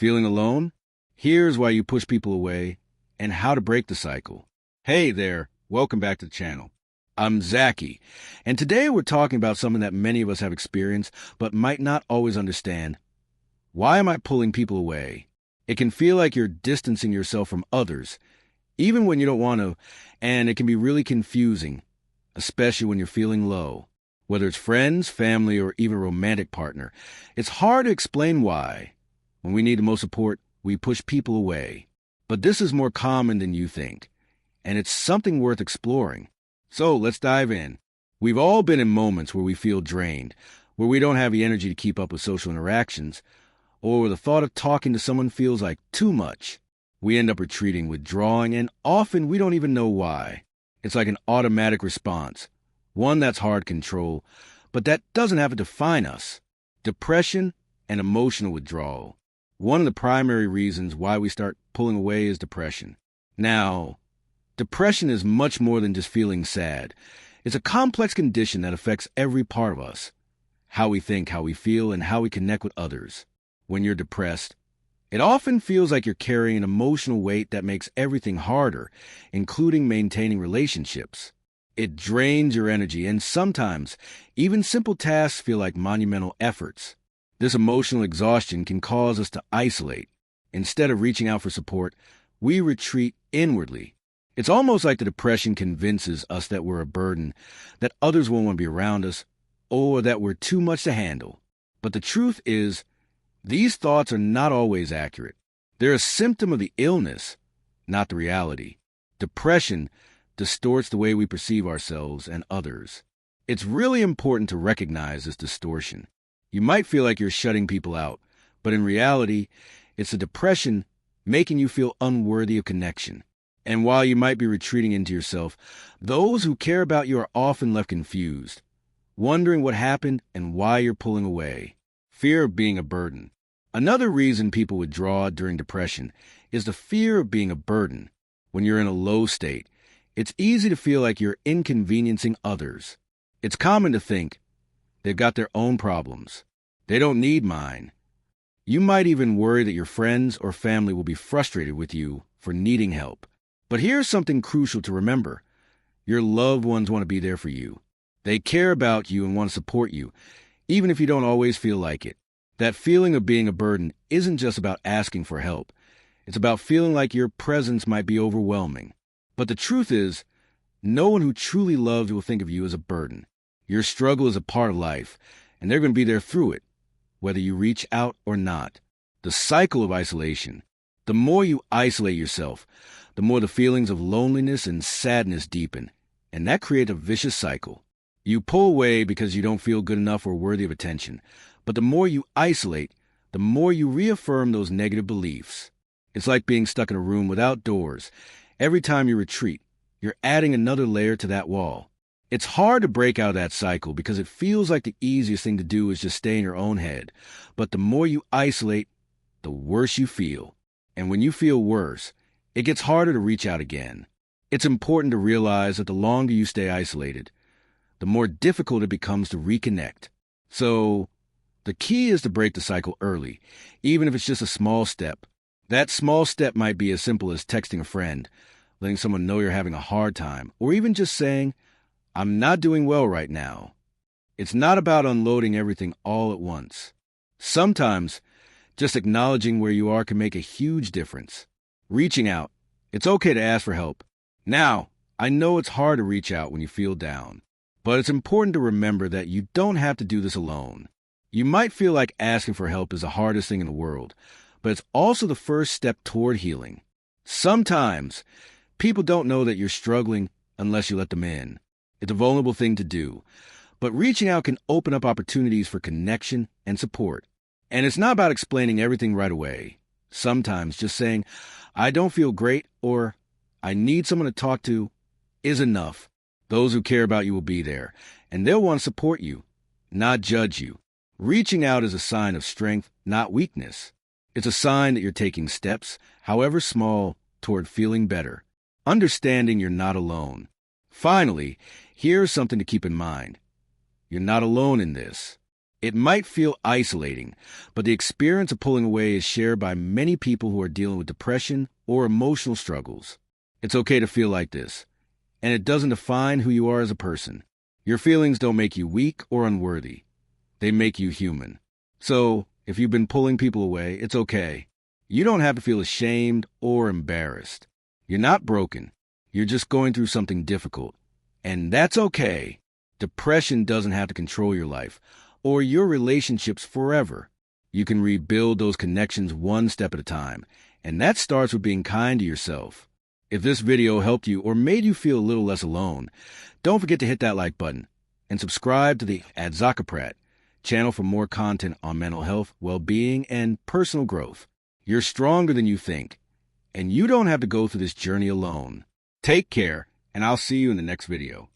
Feeling alone? Here's why you push people away and how to break the cycle. Hey there, welcome back to the channel. I'm Zachy, and today we're talking about something that many of us have experienced but might not always understand. Why am I pulling people away? It can feel like you're distancing yourself from others, even when you don't want to, and it can be really confusing, especially when you're feeling low. Whether it's friends, family, or even a romantic partner, it's hard to explain why. When we need the most support, we push people away. But this is more common than you think, and it's something worth exploring. So let's dive in. We've all been in moments where we feel drained, where we don't have the energy to keep up with social interactions, or where the thought of talking to someone feels like too much. We end up retreating, withdrawing, and often we don't even know why. It's like an automatic response, one that's hard to control, but that doesn't have to define us. Depression and emotional withdrawal. One of the primary reasons why we start pulling away is depression. Now, depression is much more than just feeling sad. It's a complex condition that affects every part of us. How we think, how we feel, and how we connect with others. When you're depressed, it often feels like you're carrying an emotional weight that makes everything harder, including maintaining relationships. It drains your energy, and sometimes even simple tasks feel like monumental efforts. This emotional exhaustion can cause us to isolate. Instead of reaching out for support, we retreat inwardly. It's almost like the depression convinces us that we're a burden, that others won't want to be around us, or that we're too much to handle. But the truth is, these thoughts are not always accurate. They're a symptom of the illness, not the reality. Depression distorts the way we perceive ourselves and others. It's really important to recognize this distortion. You might feel like you're shutting people out, but in reality, it's the depression making you feel unworthy of connection. And while you might be retreating into yourself, those who care about you are often left confused, wondering what happened and why you're pulling away. Fear of being a burden. Another reason people withdraw during depression is the fear of being a burden. When you're in a low state, it's easy to feel like you're inconveniencing others. It's common to think they've got their own problems. They don't need mine. You might even worry that your friends or family will be frustrated with you for needing help. But here's something crucial to remember. Your loved ones want to be there for you. They care about you and want to support you, even if you don't always feel like it. That feeling of being a burden isn't just about asking for help. It's about feeling like your presence might be overwhelming. But the truth is, no one who truly loves you will think of you as a burden. Your struggle is a part of life, and they're going to be there through it, whether you reach out or not. The cycle of isolation. The more you isolate yourself, the more the feelings of loneliness and sadness deepen, and that creates a vicious cycle. You pull away because you don't feel good enough or worthy of attention, but the more you isolate, the more you reaffirm those negative beliefs. It's like being stuck in a room without doors. Every time you retreat, you're adding another layer to that wall. It's hard to break out of that cycle because it feels like the easiest thing to do is just stay in your own head. But the more you isolate, the worse you feel. And when you feel worse, it gets harder to reach out again. It's important to realize that the longer you stay isolated, the more difficult it becomes to reconnect. So, the key is to break the cycle early, even if it's just a small step. That small step might be as simple as texting a friend, letting someone know you're having a hard time, or even just saying, "I'm not doing well right now." It's not about unloading everything all at once. Sometimes, just acknowledging where you are can make a huge difference. Reaching out. It's okay to ask for help. Now, I know it's hard to reach out when you feel down, but it's important to remember that you don't have to do this alone. You might feel like asking for help is the hardest thing in the world, but it's also the first step toward healing. Sometimes, people don't know that you're struggling unless you let them in. It's a vulnerable thing to do, but reaching out can open up opportunities for connection and support. And it's not about explaining everything right away. Sometimes just saying, "I don't feel great," or "I need someone to talk to," is enough. Those who care about you will be there, and they'll want to support you, not judge you. Reaching out is a sign of strength, not weakness. It's a sign that you're taking steps, however small, toward feeling better, understanding you're not alone. Finally, here's something to keep in mind. You're not alone in this. It might feel isolating, but the experience of pulling away is shared by many people who are dealing with depression or emotional struggles. It's okay to feel like this, and it doesn't define who you are as a person. Your feelings don't make you weak or unworthy. They make you human. So, if you've been pulling people away, it's okay. You don't have to feel ashamed or embarrassed. You're not broken. You're just going through something difficult. And that's okay. Depression doesn't have to control your life or your relationships forever. You can rebuild those connections one step at a time, and that starts with being kind to yourself. If this video helped you or made you feel a little less alone, don't forget to hit that like button and subscribe to the Adzakaprat channel for more content on mental health, well-being, and personal growth. You're stronger than you think, and you don't have to go through this journey alone. Take care, and I'll see you in the next video.